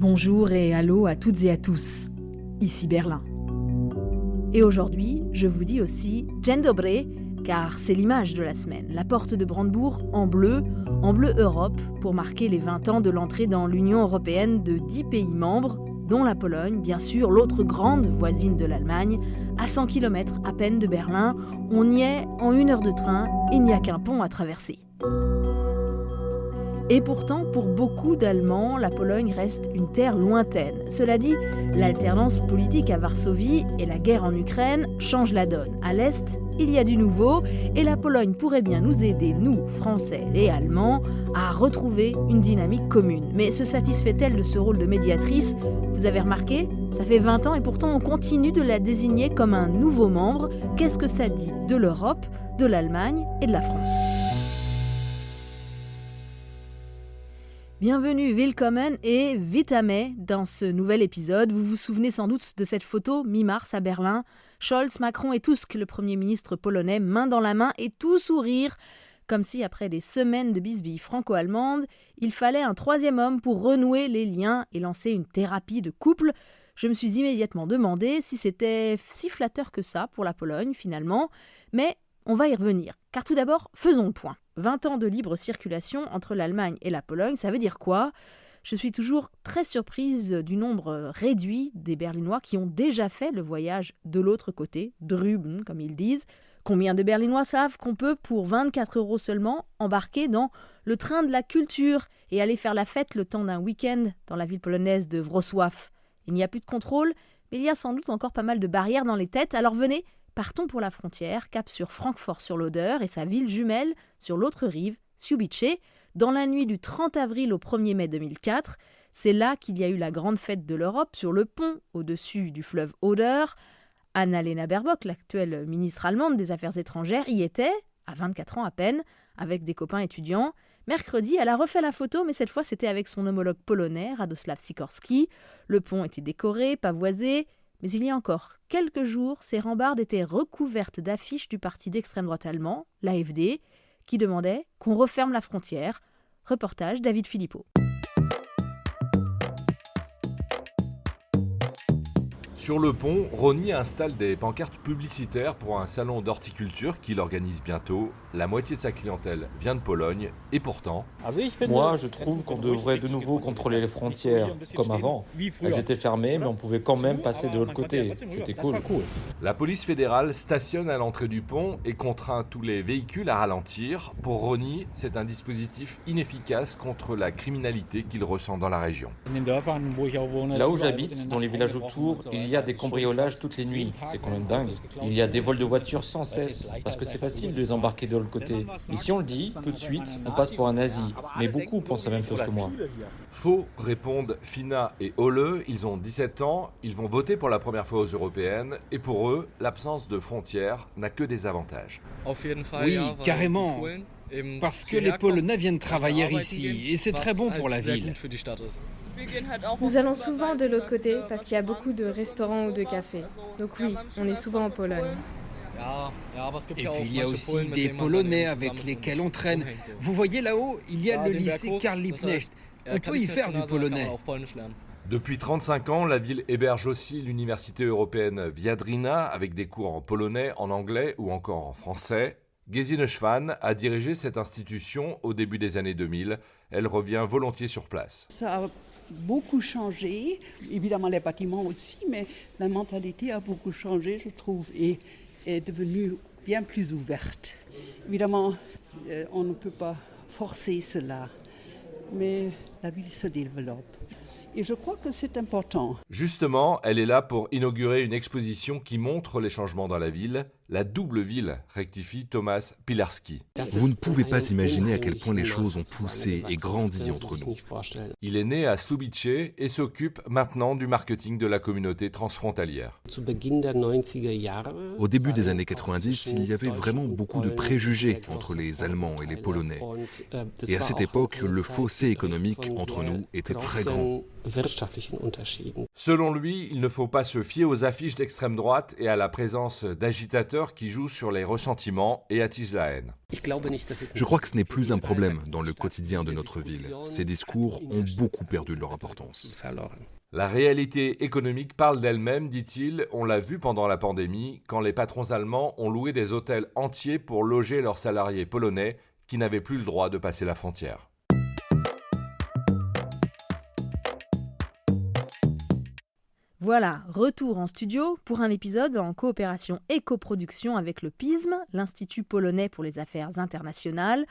Bonjour et allô à toutes et à tous, ici Berlin. Et aujourd'hui, je vous dis aussi Dzień dobry, car c'est l'image de la semaine. La porte de Brandebourg en bleu Europe, pour marquer les 20 ans de l'entrée dans l'Union européenne de 10 pays membres, dont la Pologne, bien sûr, l'autre grande voisine de l'Allemagne, à 100 km à peine de Berlin. On y est en 1 heure de train, il n'y a qu'un pont à traverser. Et pourtant, pour beaucoup d'Allemands, la Pologne reste une terre lointaine. Cela dit, l'alternance politique à Varsovie et la guerre en Ukraine changent la donne. À l'Est, il y a du nouveau et la Pologne pourrait bien nous aider, nous, Français et Allemands, à retrouver une dynamique commune. Mais se satisfait-elle de ce rôle de médiatrice ? Vous avez remarqué ? Ça fait 20 ans et pourtant on continue de la désigner comme un nouveau membre. Qu'est-ce que ça dit de l'Europe, de l'Allemagne et de la France ? Bienvenue, willkommen et vitame dans ce nouvel épisode. Vous vous souvenez sans doute de cette photo mi-mars à Berlin. Scholz, Macron et Tusk, le Premier ministre polonais, main dans la main et tout sourire. Comme si après des semaines de bisbilles franco-allemandes, il fallait un troisième homme pour renouer les liens et lancer une thérapie de couple. Je me suis immédiatement demandé si c'était si flatteur que ça pour la Pologne finalement. Mais on va y revenir. Car tout d'abord, faisons le point. 20 ans de libre circulation entre l'Allemagne et la Pologne, ça veut dire quoi ? Je suis toujours très surprise du nombre réduit des Berlinois qui ont déjà fait le voyage de l'autre côté, drüben comme ils disent. Combien de Berlinois savent qu'on peut, pour 24 € seulement, embarquer dans le train de la culture et aller faire la fête le temps d'un week-end dans la ville polonaise de Wrocław ? Il n'y a plus de contrôle, mais il y a sans doute encore pas mal de barrières dans les têtes, alors venez, partons pour la frontière, cap sur Francfort-sur-l'Oder et sa ville jumelle sur l'autre rive, Słubice. Dans la nuit du 30 avril au 1er mai 2004, c'est là qu'il y a eu la grande fête de l'Europe sur le pont au-dessus du fleuve Oder. Annalena Baerbock, l'actuelle ministre allemande des Affaires étrangères, y était, à 24 ans à peine, avec des copains étudiants. Mercredi, elle a refait la photo, mais cette fois c'était avec son homologue polonais, Radosław Sikorski. Le pont était décoré, pavoisé. Mais il y a encore quelques jours, ces rambardes étaient recouvertes d'affiches du parti d'extrême droite allemand, l'AfD, qui demandait qu'on referme la frontière. Reportage David Philippot. Sur le pont, Ronny installe des pancartes publicitaires pour un salon d'horticulture qu'il organise bientôt. La moitié de sa clientèle vient de Pologne et pourtant... Moi, je trouve qu'on devrait de nouveau contrôler les frontières, comme avant. Elles étaient fermées, mais on pouvait quand même passer de l'autre côté. C'était cool. La police fédérale stationne à l'entrée du pont et contraint tous les véhicules à ralentir. Pour Ronny, c'est un dispositif inefficace contre la criminalité qu'il ressent dans la région. Là où j'habite, dans les villages autour, il y a des cambriolages toutes les nuits. C'est quand même dingue. Il y a des vols de voitures sans cesse, parce que c'est facile de les embarquer de l'autre côté. Et si on le dit, tout de suite, on passe pour un nazi. Mais beaucoup pensent la même chose que moi. Faux, répondent Fina et Ole. Ils ont 17 ans, ils vont voter pour la première fois aux européennes. Et pour eux, l'absence de frontières n'a que des avantages. Oui, carrément. Parce que les Polonais viennent travailler ici, et c'est très bon pour la ville. Nous allons souvent de l'autre côté parce qu'il y a beaucoup de restaurants ou de cafés. Donc oui, on est souvent en Pologne. Et puis il y a aussi des Polonais avec lesquels on traîne. Vous voyez là-haut, il y a le lycée Karl Liebknecht. On peut y faire du polonais. Depuis 35 ans, la ville héberge aussi l'université européenne Viadrina avec des cours en polonais, en anglais ou encore en français. Gesine Schwan a dirigé cette institution au début des années 2000. Elle revient volontiers sur place. Ça a beaucoup changé, évidemment les bâtiments aussi, mais la mentalité a beaucoup changé, je trouve, et est devenue bien plus ouverte. Évidemment, on ne peut pas forcer cela, mais la ville se développe. Et je crois que c'est important. Justement, elle est là pour inaugurer une exposition qui montre les changements dans la ville. La double ville, rectifie Thomas Pilarski. Vous ne pouvez pas imaginer à quel point les choses ont poussé et grandi entre nous. Il est né à Słubice et s'occupe maintenant du marketing de la communauté transfrontalière. Au début des années 90, il y avait vraiment beaucoup de préjugés entre les Allemands et les Polonais. Et à cette époque, le fossé économique entre nous était très grand. Selon lui, il ne faut pas se fier aux affiches d'extrême droite et à la présence d'agitateurs qui jouent sur les ressentiments et attisent la haine. Je crois que ce n'est plus un problème dans le quotidien de notre ville. Ces discours ont beaucoup perdu de leur importance. La réalité économique parle d'elle-même, dit-il. On l'a vu pendant la pandémie, quand les patrons allemands ont loué des hôtels entiers pour loger leurs salariés polonais qui n'avaient plus le droit de passer la frontière. Voilà, retour en studio pour un épisode en coopération et coproduction avec le PISM, l'Institut polonais pour les affaires internationales.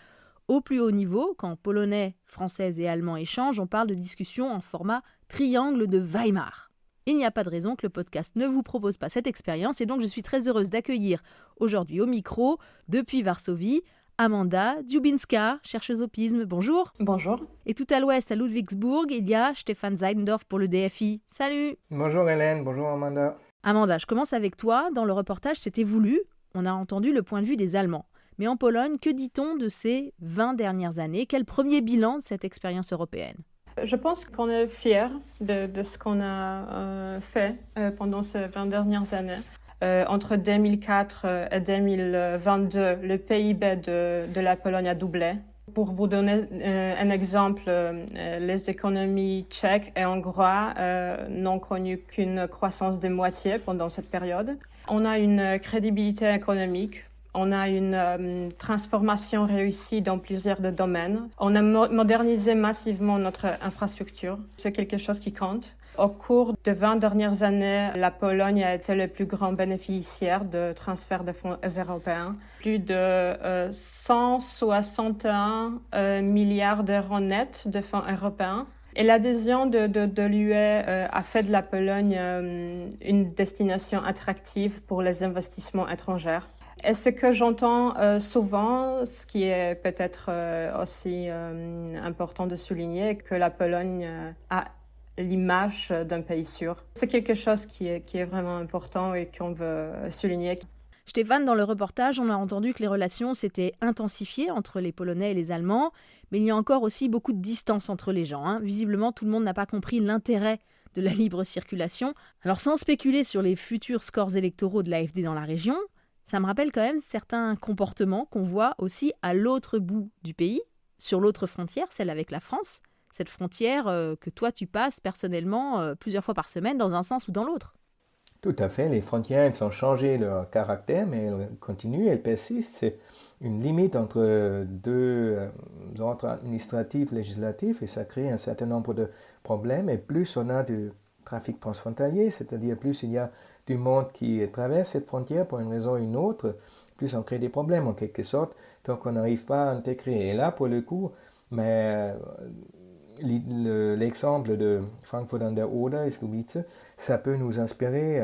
Au plus haut niveau, quand polonais, français et allemands échangent, on parle de discussion en format triangle de Weimar. Il n'y a pas de raison que le podcast ne vous propose pas cette expérience et donc je suis très heureuse d'accueillir aujourd'hui au micro, depuis Varsovie, Amanda Dziubinska, chercheuse au PISM. Bonjour. Bonjour. Et tout à l'ouest, à Ludwigsburg, il y a Stefan Seidendorf pour le DFI. Salut. Bonjour Hélène, bonjour Amanda. Amanda, je commence avec toi. Dans le reportage, c'était voulu. On a entendu le point de vue des Allemands. Mais en Pologne, que dit-on de ces 20 dernières années ? Quel premier bilan de cette expérience européenne ? Je pense qu'on est fiers de ce qu'on a fait pendant ces 20 dernières années. Entre 2004 et 2022, le PIB de la Pologne a doublé. Pour vous donner un exemple, les économies tchèques et hongroises n'ont connu qu'une croissance de moitié pendant cette période. On a une crédibilité économique. On a une transformation réussie dans plusieurs domaines. On a modernisé massivement notre infrastructure. C'est quelque chose qui compte. Au cours des 20 dernières années, la Pologne a été le plus grand bénéficiaire de transferts de fonds européens. Plus de 161 milliards d'euros nets de fonds européens. Et l'adhésion de l'UE a fait de la Pologne une destination attractive pour les investissements étrangers. Et ce que j'entends souvent, ce qui est peut-être aussi important de souligner, que la Pologne a l'image d'un pays sûr. C'est quelque chose qui est vraiment important et qu'on veut souligner. Stéphane, dans le reportage, on a entendu que les relations s'étaient intensifiées entre les Polonais et les Allemands, mais il y a encore aussi beaucoup de distance entre les gens. Visiblement, tout le monde n'a pas compris l'intérêt de la libre circulation. Alors, sans spéculer sur les futurs scores électoraux de l'AfD dans la région, ça me rappelle quand même certains comportements qu'on voit aussi à l'autre bout du pays, sur l'autre frontière, celle avec la France. Cette frontière que toi tu passes personnellement plusieurs fois par semaine dans un sens ou dans l'autre. Tout à fait, les frontières elles ont changé leur caractère, mais elles continuent, elles persistent. C'est une limite entre deux ordres administratifs, législatifs, et ça crée un certain nombre de problèmes. Et plus on a du trafic transfrontalier, c'est-à-dire plus il y a du monde qui traverse cette frontière pour une raison ou une autre, plus on crée des problèmes en quelque sorte, donc on n'arrive pas à intégrer. Et là, pour le coup, mais l'exemple de Frankfurt an der Oder et Słubice, ça peut nous inspirer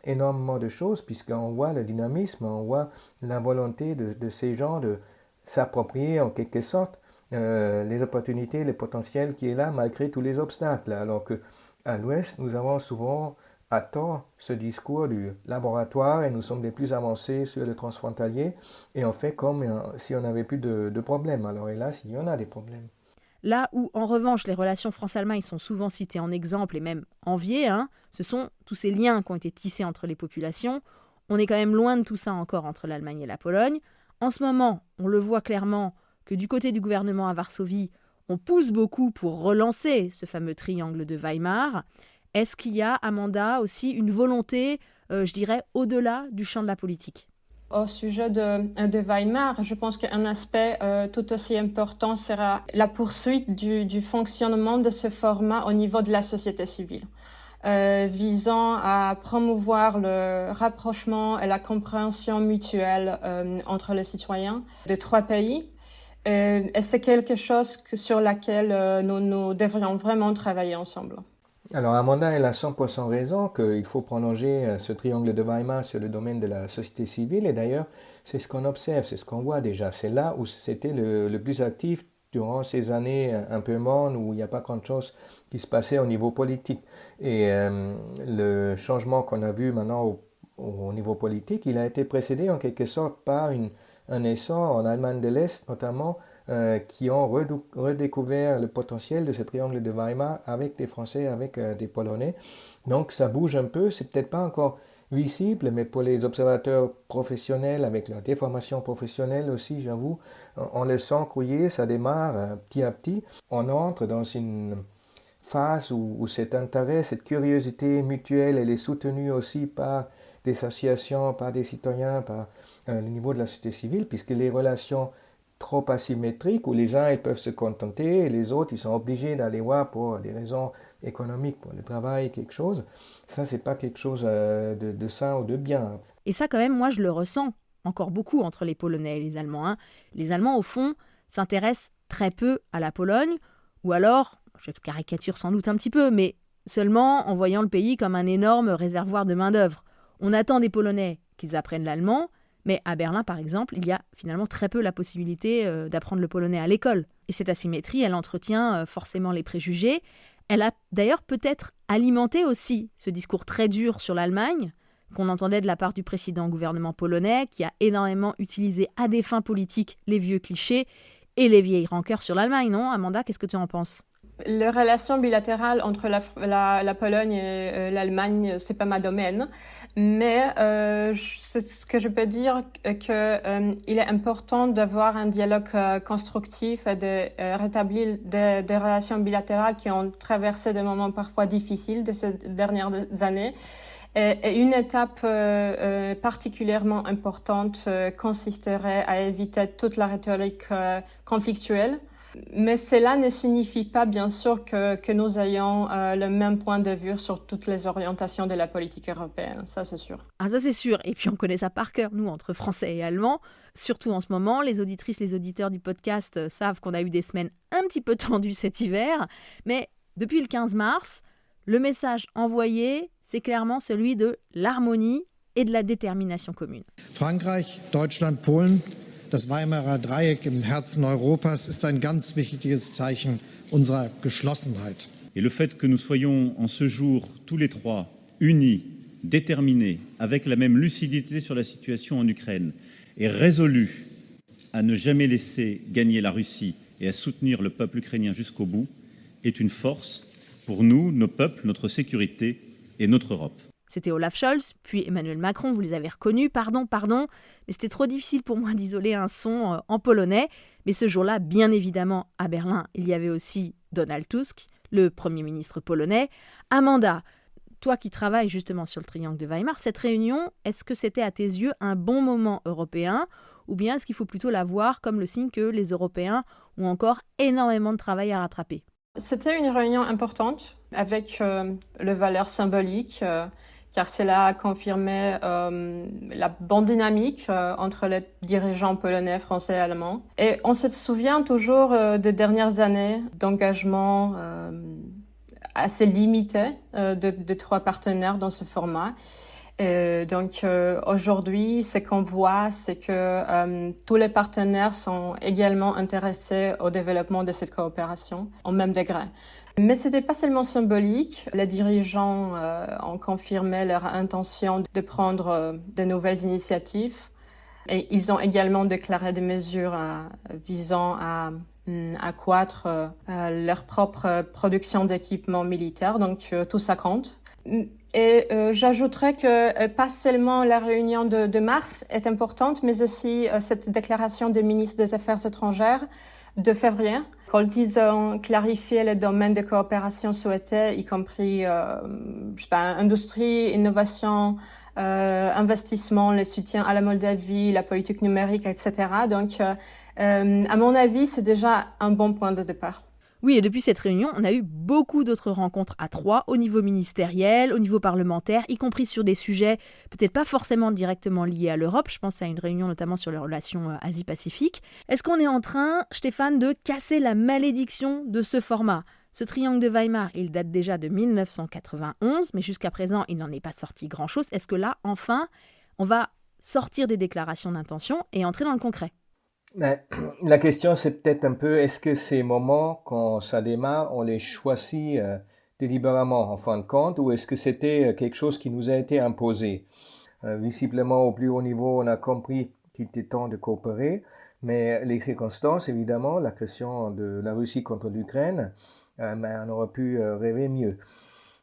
énormément de choses, puisqu'on voit le dynamisme, on voit la volonté de ces gens de s'approprier en quelque sorte les opportunités, le potentiel qui est là malgré tous les obstacles. Alors qu'à l'Ouest, nous avons souvent à tort ce discours du laboratoire et nous sommes les plus avancés sur le transfrontalier et on fait comme si on n'avait plus de problèmes. Alors hélas, il y en a des problèmes. Là où, en revanche, les relations France-Allemagne sont souvent citées en exemple et même enviées, ce sont tous ces liens qui ont été tissés entre les populations. On est quand même loin de tout ça encore entre l'Allemagne et la Pologne. En ce moment, on le voit clairement que du côté du gouvernement à Varsovie, on pousse beaucoup pour relancer ce fameux triangle de Weimar. Est-ce qu'il y a, Amanda, aussi une volonté, je dirais, au-delà du champ de la politique ? Au sujet de Weimar, je pense qu'un aspect tout aussi important sera la poursuite du fonctionnement de ce format au niveau de la société civile, visant à promouvoir le rapprochement et la compréhension mutuelle entre les citoyens des trois pays. Et c'est quelque chose sur laquelle nous devrions vraiment travailler ensemble. Alors Amanda, elle a 100% raison qu'il faut prolonger ce triangle de Weimar sur le domaine de la société civile. Et d'ailleurs, c'est ce qu'on observe, c'est ce qu'on voit déjà. C'est là où c'était le plus actif durant ces années un peu mornes où il n'y a pas grand-chose qui se passait au niveau politique. Et le changement qu'on a vu maintenant au niveau politique, il a été précédé en quelque sorte par un essor en Allemagne de l'Est, notamment qui ont redécouvert le potentiel de ce triangle de Weimar avec des Français, avec des Polonais. Donc ça bouge un peu, c'est peut-être pas encore visible, mais pour les observateurs professionnels, avec leur déformation professionnelle aussi, j'avoue, on le sent grouiller, ça démarre petit à petit. On entre dans une phase où cet intérêt, cette curiosité mutuelle, elle est soutenue aussi par des associations, par des citoyens, par le niveau de la société civile, puisque les relations trop asymétriques, où les uns ils peuvent se contenter et les autres ils sont obligés d'aller voir pour des raisons économiques, pour le travail, quelque chose, ça c'est pas quelque chose de sain ou de bien. Et ça quand même, moi je le ressens encore beaucoup entre les Polonais et les Allemands. Hein. Les Allemands au fond s'intéressent très peu à la Pologne, ou alors, je caricature sans doute un petit peu, mais seulement en voyant le pays comme un énorme réservoir de main-d'œuvre. On attend des Polonais qu'ils apprennent l'allemand, mais à Berlin, par exemple, il y a finalement très peu la possibilité d'apprendre le polonais à l'école. Et cette asymétrie, elle entretient forcément les préjugés. Elle a d'ailleurs peut-être alimenté aussi ce discours très dur sur l'Allemagne, qu'on entendait de la part du précédent gouvernement polonais, qui a énormément utilisé à des fins politiques les vieux clichés et les vieilles rancœurs sur l'Allemagne, non, Amanda, qu'est-ce que tu en penses ? Les relations bilatérales entre la Pologne et l'Allemagne, c'est pas ma domaine, mais ce que je peux dire qu'il est important d'avoir un dialogue constructif et de rétablir des relations bilatérales qui ont traversé des moments parfois difficiles de ces dernières années. Et une étape particulièrement importante consisterait à éviter toute la rhétorique conflictuelle. Mais cela ne signifie pas, bien sûr, que nous ayons le même point de vue sur toutes les orientations de la politique européenne, ça c'est sûr. Ah ça c'est sûr, et puis on connaît ça par cœur, nous, entre Français et Allemands, surtout en ce moment. Les auditrices, les auditeurs du podcast savent qu'on a eu des semaines un petit peu tendues cet hiver, mais depuis le 15 mars, le message envoyé, c'est clairement celui de l'harmonie et de la détermination commune. Frankreich, Deutschland, Polen. Das Weimarer Dreieck im Herzen Europas ist ein ganz wichtiges Zeichen unserer Geschlossenheit. Et le fait que nous soyons en ce jour tous les trois unis, déterminés, avec la même lucidité sur la situation en Ukraine et résolus à ne jamais laisser gagner la Russie et à soutenir le peuple ukrainien jusqu'au bout est une force pour nous, nos peuples, notre sécurité et notre Europe. C'était Olaf Scholz, puis Emmanuel Macron, vous les avez reconnus, pardon, mais c'était trop difficile pour moi d'isoler un son en polonais. Mais ce jour-là, bien évidemment, à Berlin, il y avait aussi Donald Tusk, le Premier ministre polonais. Amanda, toi qui travailles justement sur le triangle de Weimar, cette réunion, est-ce que c'était à tes yeux un bon moment européen, ou bien est-ce qu'il faut plutôt la voir comme le signe que les Européens ont encore énormément de travail à rattraper ? C'était une réunion importante, avec le valeur symbolique, car cela a confirmé la bonne dynamique entre les dirigeants polonais, français et allemands. Et on se souvient toujours des dernières années d'engagement assez limité de trois partenaires dans ce format. Donc aujourd'hui, ce qu'on voit, c'est que tous les partenaires sont également intéressés au développement de cette coopération au même degré. Mais c'était pas seulement symbolique. Les dirigeants ont confirmé leur intention de prendre de nouvelles initiatives et ils ont également déclaré des mesures visant à accroître leur propre production d'équipements militaires. Donc tout ça compte. Et j'ajouterais que pas seulement la réunion de mars est importante, mais aussi cette déclaration des ministres des Affaires étrangères de février, quand ils ont clarifié les domaines de coopération souhaités, y compris industrie, innovation, investissement, le soutien à la Moldavie, la politique numérique, etc. Donc, à mon avis, c'est déjà un bon point de départ. Oui, et depuis cette réunion, on a eu beaucoup d'autres rencontres à trois, au niveau ministériel, au niveau parlementaire, y compris sur des sujets peut-être pas forcément directement liés à l'Europe. Je pense à une réunion notamment sur les relations Asie-Pacifique. Est-ce qu'on est en train, Stéphane, de casser la malédiction de ce format ? Ce triangle de Weimar, il date déjà de 1991, mais jusqu'à présent, il n'en est pas sorti grand-chose. Est-ce que là, enfin, on va sortir des déclarations d'intention et entrer dans le concret ? La question, c'est peut-être un peu, est-ce que ces moments, quand ça démarre, on les choisit délibérément en fin de compte, ou est-ce que c'était quelque chose qui nous a été imposé ? Visiblement, au plus haut niveau, on a compris qu'il était temps de coopérer, Mais les circonstances, évidemment, l'agression de la Russie contre l'Ukraine, on aurait pu rêver mieux.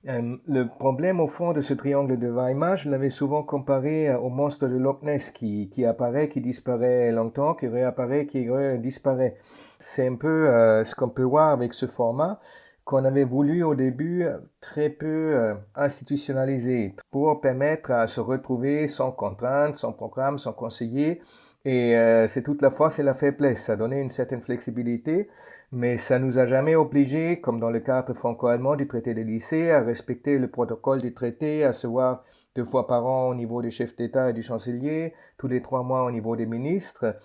Le problème au fond de ce triangle de Weimar, je l'avais souvent comparé au monstre de Loch Ness qui apparaît, qui disparaît longtemps, qui réapparaît, qui disparaît. C'est un peu ce qu'on peut voir avec ce format qu'on avait voulu au début très peu institutionnaliser pour permettre à se retrouver sans contrainte, sans programme, sans conseiller. Et c'est toute la force et la faiblesse. Ça donnait une certaine flexibilité, mais ça nous a jamais obligés, comme dans le cadre franco-allemand du traité des lycées, à respecter le protocole du traité, à se voir 2 fois par an au niveau des chefs d'État et du chancelier, tous les 3 mois au niveau des ministres.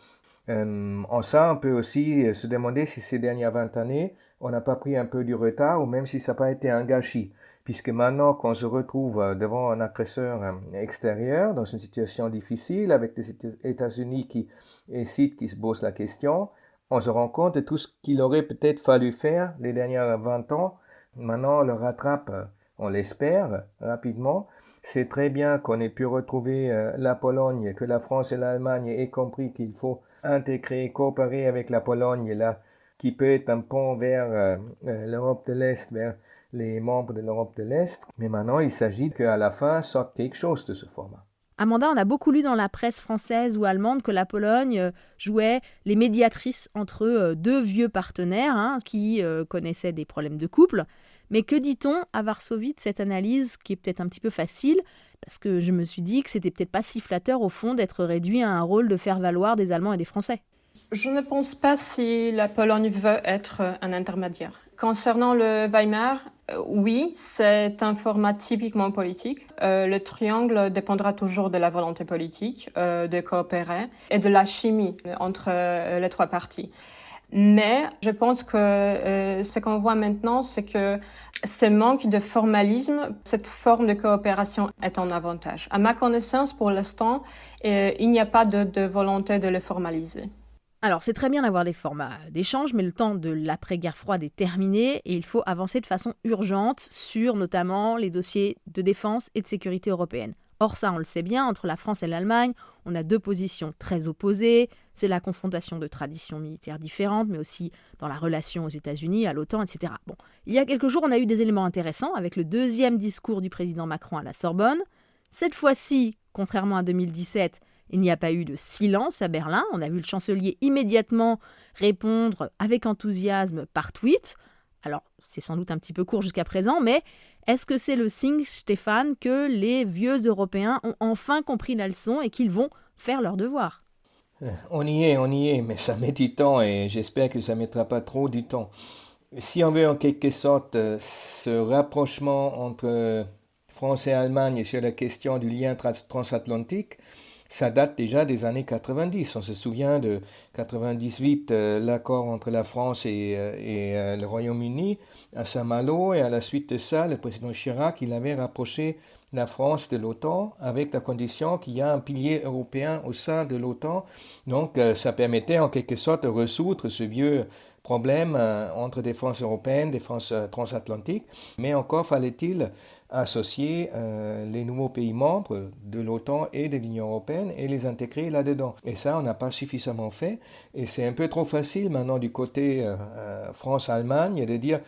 En ça, on peut aussi se demander si ces dernières 20 années, on n'a pas pris un peu du retard, ou même si ça n'a pas été un gâchis. Puisque maintenant qu'on se retrouve devant un agresseur extérieur, dans une situation difficile, avec les États-Unis qui hésitent, qui se posent la question, on se rend compte de tout ce qu'il aurait peut-être fallu faire les dernières 20 ans. Maintenant, on le rattrape, on l'espère, rapidement. C'est très bien qu'on ait pu retrouver la Pologne, que la France et l'Allemagne aient compris qu'il faut intégrer, coopérer avec la Pologne, là, qui peut être un pont vers l'Europe de l'Est, vers les membres de l'Europe de l'Est. Mais maintenant, il s'agit qu'à la fin sorte quelque chose de ce format. Amanda, on a beaucoup lu dans la presse française ou allemande que la Pologne jouait les médiatrices entre 2 vieux partenaires qui connaissaient des problèmes de couple. Mais que dit-on à Varsovie de cette analyse qui est peut-être un petit peu facile? Parce que je me suis dit que c'était peut-être pas si flatteur au fond d'être réduit à un rôle de faire-valoir des Allemands et des Français. Je ne pense pas si la Pologne veut être un intermédiaire. Concernant le Weimar, oui, c'est un format typiquement politique. Le triangle dépendra toujours de la volonté politique de coopérer et de la chimie entre les 3 parties. Mais je pense que ce qu'on voit maintenant, c'est que ce manque de formalisme, cette forme de coopération est un avantage. À ma connaissance, pour l'instant, il n'y a pas de volonté de le formaliser. Alors, c'est très bien d'avoir des formats d'échange, mais le temps de l'après-guerre froide est terminé et il faut avancer de façon urgente sur notamment les dossiers de défense et de sécurité européenne. Or, ça, on le sait bien, entre la France et l'Allemagne, on a 2 positions très opposées. C'est la confrontation de traditions militaires différentes, mais aussi dans la relation aux États-Unis, à l'OTAN, etc. Bon, il y a quelques jours, on a eu des éléments intéressants avec le 2e discours du président Macron à la Sorbonne. Cette fois-ci, contrairement à 2017, il n'y a pas eu de silence à Berlin. On a vu le chancelier immédiatement répondre avec enthousiasme par tweet. Alors, c'est sans doute un petit peu court jusqu'à présent, mais est-ce que c'est le signe, Stéphane, que les vieux Européens ont enfin compris la leçon et qu'ils vont faire leur devoir? On y est, mais ça met du temps et j'espère que ça ne mettra pas trop du temps. Si on veut en quelque sorte ce rapprochement entre France et Allemagne sur la question du lien transatlantique, ça date déjà des années 90. On se souvient de 98, l'accord entre la France et le Royaume-Uni à Saint-Malo, et à la suite de ça, le président Chirac, il avait rapproché la France de l'OTAN avec la condition qu'il y a un pilier européen au sein de l'OTAN. Donc ça permettait en quelque sorte de résoudre ce vieux problème entre défense européenne, défense transatlantique, mais encore fallait-il associer les nouveaux pays membres de l'OTAN et de l'Union européenne et les intégrer là-dedans. Et ça, on n'a pas suffisamment fait. Et c'est un peu trop facile maintenant du côté France-Allemagne de dire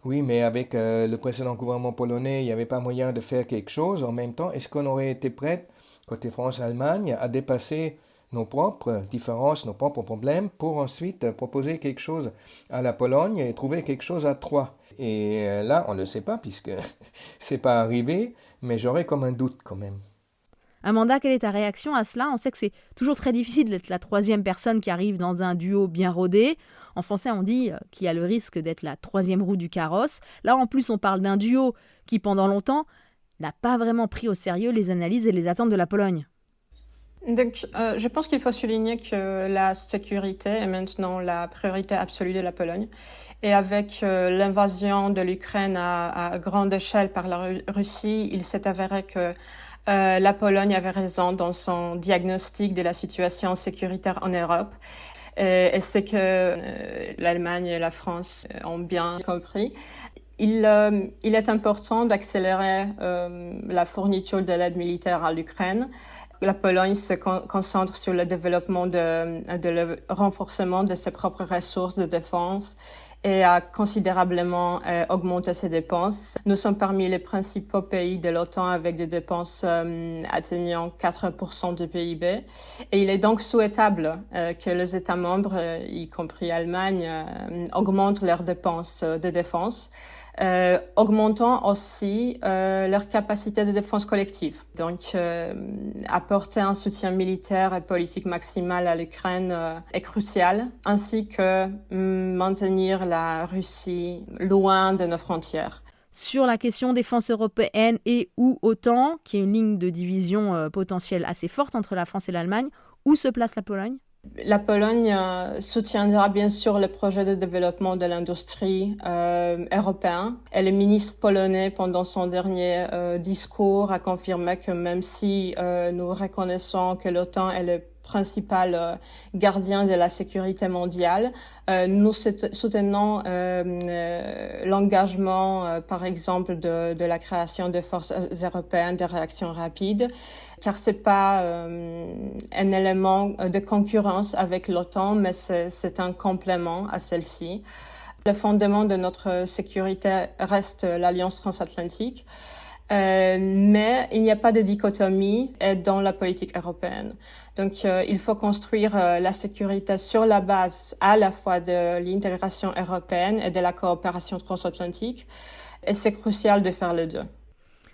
oui, mais avec le précédent gouvernement polonais, il n'y avait pas moyen de faire quelque chose. En même temps, est-ce qu'on aurait été prêt, côté France-Allemagne, à dépasser nos propres différences, nos propres problèmes, pour ensuite proposer quelque chose à la Pologne et trouver quelque chose à 3. Et là, on ne le sait pas puisque c'est pas arrivé, mais j'aurais comme un doute quand même. Amanda, quelle est ta réaction à cela? On sait que c'est toujours très difficile d'être la 3e personne qui arrive dans un duo bien rodé. En français, on dit qu'il y a le risque d'être la 3e roue du carrosse. Là, en plus, on parle d'un duo qui, pendant longtemps, n'a pas vraiment pris au sérieux les analyses et les attentes de la Pologne. Donc, je pense qu'il faut souligner que la sécurité est maintenant la priorité absolue de la Pologne. Et avec l'invasion de l'Ukraine à grande échelle par la Russie, il s'est avéré que la Pologne avait raison dans son diagnostic de la situation sécuritaire en Europe. Et c'est que l'Allemagne et la France ont bien compris. Il est important d'accélérer la fourniture de l'aide militaire à l'Ukraine. La Pologne se concentre sur le développement le renforcement de ses propres ressources de défense et a considérablement augmenté ses dépenses. Nous sommes parmi les principaux pays de l'OTAN avec des dépenses atteignant 4% du PIB. Et il est donc souhaitable que les États membres, y compris l'Allemagne, augmentent leurs dépenses de défense. Augmentant aussi leur capacité de défense collective. Donc, apporter un soutien militaire et politique maximal à l'Ukraine est crucial, ainsi que maintenir la Russie loin de nos frontières. Sur la question défense européenne et ou OTAN, qui est une ligne de division potentielle assez forte entre la France et l'Allemagne, où se place la Pologne ? La Pologne soutiendra bien sûr le projet de développement de l'industrie européen. Et le ministre polonais, pendant son dernier discours, a confirmé que même si nous reconnaissons que l'OTAN est le principal gardien de la sécurité mondiale, nous soutenons l'engagement, par exemple, de la création de forces européennes de réaction rapide, car c'est pas un élément de concurrence avec l'OTAN, mais c'est un complément à celle-ci. Le fondement de notre sécurité reste l'Alliance transatlantique. Mais il n'y a pas de dichotomie dans la politique européenne. Donc, il faut construire la sécurité sur la base à la fois de l'intégration européenne et de la coopération transatlantique. Et c'est crucial de faire les deux.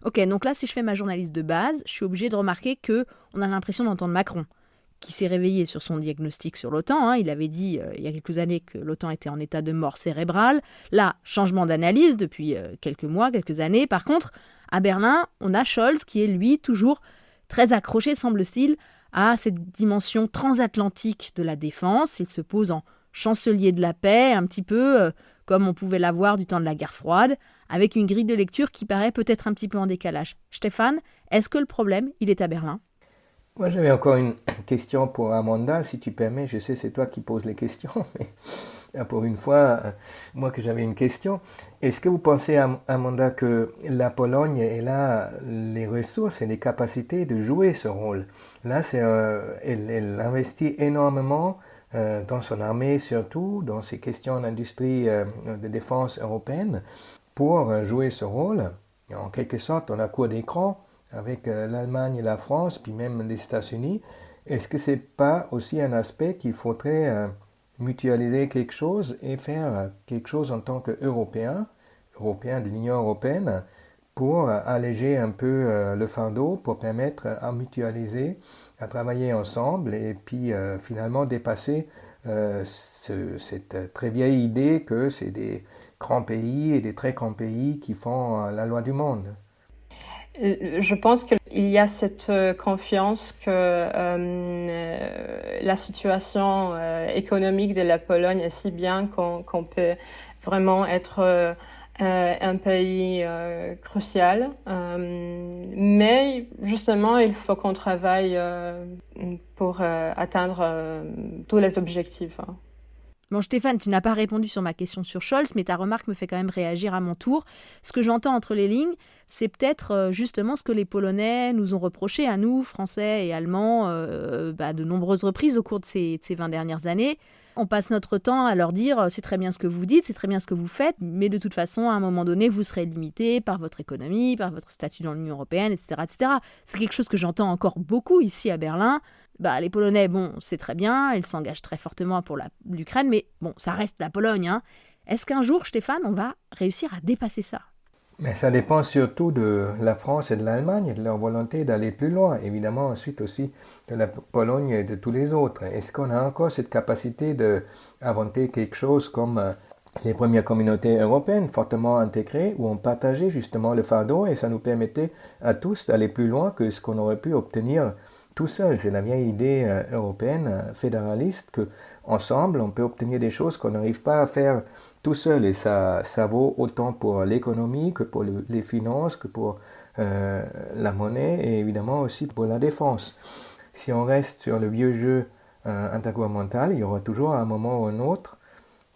Ok, donc là, si je fais ma journaliste de base, je suis obligée de remarquer qu'on a l'impression d'entendre Macron, qui s'est réveillé sur son diagnostic sur l'OTAN. Il avait dit il y a quelques années que l'OTAN était en état de mort cérébrale. Là, changement d'analyse depuis quelques mois, quelques années. Par contre, à Berlin, on a Scholz qui est, lui, toujours très accroché, semble-t-il, à cette dimension transatlantique de la défense. Il se pose en chancelier de la paix, un petit peu comme on pouvait l'avoir du temps de la guerre froide, avec une grille de lecture qui paraît peut-être un petit peu en décalage. Stéphane, est-ce que le problème, il est à Berlin ? Moi, j'avais encore une question pour Amanda, si tu permets. Je sais, c'est toi qui poses les questions, mais pour une fois, moi que j'avais une question. Est-ce que vous pensez, Amanda, que la Pologne, elle a les ressources et les capacités de jouer ce rôle ? Là, elle investit énormément dans son armée, surtout dans ces questions d'industrie de défense européenne, pour jouer ce rôle. En quelque sorte, on a cours d'écran avec l'Allemagne et la France, puis même les États-Unis. Est-ce que c'est pas aussi un aspect qu'il faudrait mutualiser quelque chose et faire quelque chose en tant qu'Européen de l'Union européenne, pour alléger un peu le fardeau, pour permettre à mutualiser, à travailler ensemble et puis finalement dépasser cette très vieille idée que c'est des grands pays et des très grands pays qui font la loi du monde. Je pense qu'il y a cette confiance que la situation économique de la Pologne est si bien qu'on peut vraiment être un pays crucial. Mais justement, il faut qu'on travaille pour atteindre tous les objectifs. Bon, Stéphane, tu n'as pas répondu sur ma question sur Scholz, mais ta remarque me fait quand même réagir à mon tour. Ce que j'entends entre les lignes, c'est peut-être justement ce que les Polonais nous ont reproché à nous, Français et Allemands, de nombreuses reprises au cours de ces 20 dernières années. On passe notre temps à leur dire « c'est très bien ce que vous dites, c'est très bien ce que vous faites, mais de toute façon, à un moment donné, vous serez limité par votre économie, par votre statut dans l'Union européenne, etc. etc. » C'est quelque chose que j'entends encore beaucoup ici à Berlin. Les Polonais, c'est très bien, ils s'engagent très fortement pour l'Ukraine, mais ça reste la Pologne. Est-ce qu'un jour, Stéphane, on va réussir à dépasser ça ? Mais ça dépend surtout de la France et de l'Allemagne et de leur volonté d'aller plus loin. Évidemment, ensuite aussi de la Pologne et de tous les autres. Est-ce qu'on a encore cette capacité d'inventer quelque chose comme les premières communautés européennes fortement intégrées, où on partageait justement le fardeau et ça nous permettait à tous d'aller plus loin que ce qu'on aurait pu obtenir tout seul? C'est la vieille idée européenne fédéraliste qu'ensemble, on peut obtenir des choses qu'on n'arrive pas à faire tout seul. Et ça vaut autant pour l'économie que pour les finances, que pour la monnaie et évidemment aussi pour la défense. Si on reste sur le vieux jeu intergouvernemental, il y aura toujours à un moment ou un autre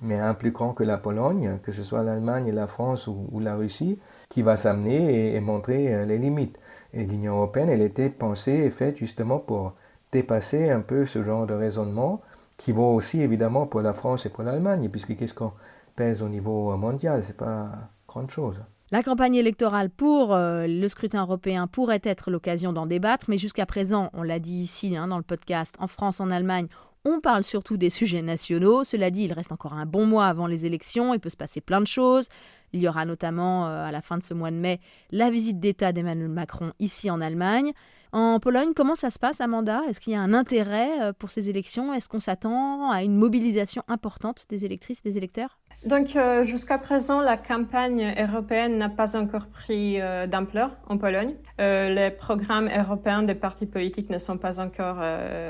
mais un plus grand que la Pologne, que ce soit l'Allemagne, la France ou la Russie, qui va s'amener et montrer les limites. Et l'Union européenne, elle était pensée et faite justement pour dépasser un peu ce genre de raisonnement, qui vaut aussi évidemment pour la France et pour l'Allemagne, puisque qu'est-ce qu'on pèse au niveau mondial, c'est pas grande chose. La campagne électorale pour le scrutin européen pourrait être l'occasion d'en débattre, mais jusqu'à présent, on l'a dit ici dans le podcast, en France, en Allemagne, on parle surtout des sujets nationaux. Cela dit, il reste encore un bon mois avant les élections, il peut se passer plein de choses. Il y aura notamment, à la fin de ce mois de mai, la visite d'État d'Emmanuel Macron ici en Allemagne. En Pologne, comment ça se passe, Amanda ? Est-ce qu'il y a un intérêt pour ces élections ? Est-ce qu'on s'attend à une mobilisation importante des électrices et des électeurs ? Donc, jusqu'à présent, la campagne européenne n'a pas encore pris d'ampleur en Pologne. Les programmes européens des partis politiques ne sont pas encore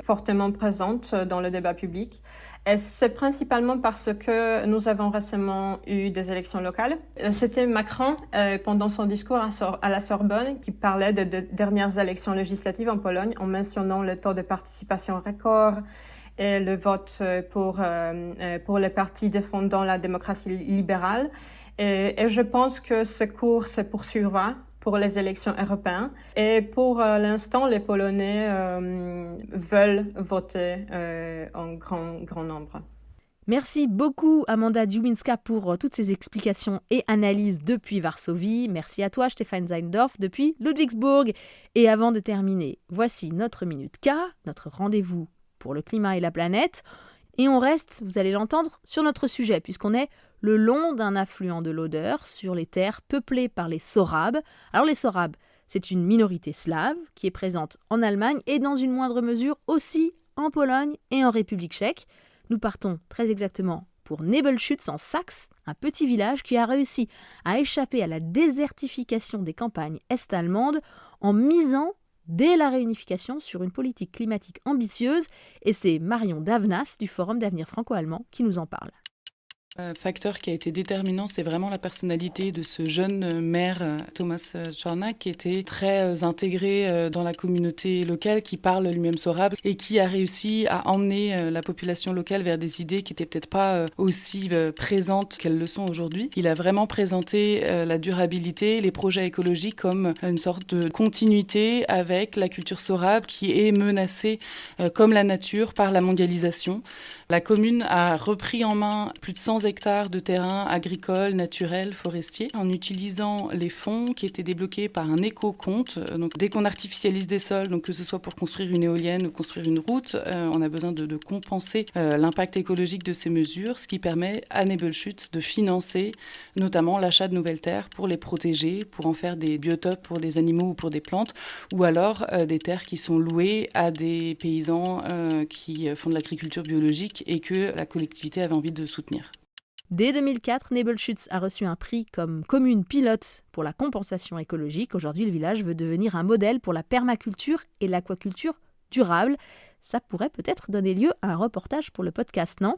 fortement présents dans le débat public. Et c'est principalement parce que nous avons récemment eu des élections locales. C'était Macron, pendant son discours à la Sorbonne, qui parlait des dernières élections législatives en Pologne en mentionnant le taux de participation record et le vote pour les partis défendant la démocratie libérale. Et je pense que ce cours se poursuivra pour les élections européennes. Et pour l'instant, les Polonais veulent voter en grand nombre. Merci beaucoup Amanda Dziubinska pour toutes ces explications et analyses depuis Varsovie. Merci à toi Stéphane Zeindorf depuis Ludwigsburg. Et avant de terminer, voici notre Minute K, notre rendez-vous pour le climat et la planète. Et on reste, vous allez l'entendre, sur notre sujet, puisqu'on est le long d'un affluent de l'Oder sur les terres peuplées par les Sorabes. Alors les Sorabes, c'est une minorité slave qui est présente en Allemagne et dans une moindre mesure aussi en Pologne et en République tchèque. Nous partons très exactement pour Nebelschütz en Saxe, un petit village qui a réussi à échapper à la désertification des campagnes est-allemandes en misant dès la réunification sur une politique climatique ambitieuse. Et c'est Marion Davnas du Forum d'avenir franco-allemand qui nous en parle. Un facteur qui a été déterminant, c'est vraiment la personnalité de ce jeune maire, Thomas Czarnak, qui était très intégré dans la communauté locale, qui parle lui-même sorabe et qui a réussi à emmener la population locale vers des idées qui n'étaient peut-être pas aussi présentes qu'elles le sont aujourd'hui. Il a vraiment présenté la durabilité, les projets écologiques comme une sorte de continuité avec la culture sorabe qui est menacée, comme la nature, par la mondialisation. La commune a repris en main plus de 100 hectares de terrains agricoles, naturels, forestiers, en utilisant les fonds qui étaient débloqués par un éco-compte. Donc, dès qu'on artificialise des sols, donc que ce soit pour construire une éolienne ou construire une route, on a besoin de compenser l'impact écologique de ces mesures, ce qui permet à Nebelschütz de financer notamment l'achat de nouvelles terres pour les protéger, pour en faire des biotopes pour les animaux ou pour des plantes, ou alors des terres qui sont louées à des paysans qui font de l'agriculture biologique et que la collectivité avait envie de soutenir. Dès 2004, Nebelschütz a reçu un prix comme commune pilote pour la compensation écologique. Aujourd'hui, le village veut devenir un modèle pour la permaculture et l'aquaculture durable. Ça pourrait peut-être donner lieu à un reportage pour le podcast, non ?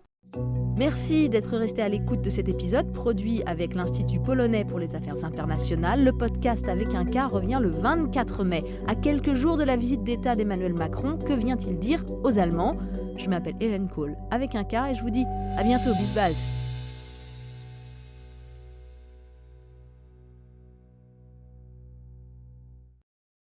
Merci d'être resté à l'écoute de cet épisode produit avec l'Institut polonais pour les affaires internationales. Le podcast avec un K revient le 24 mai, à quelques jours de la visite d'État d'Emmanuel Macron. Que vient-il dire aux Allemands ? Je m'appelle Hélène Kohl avec un K et je vous dis à bientôt, bis bald.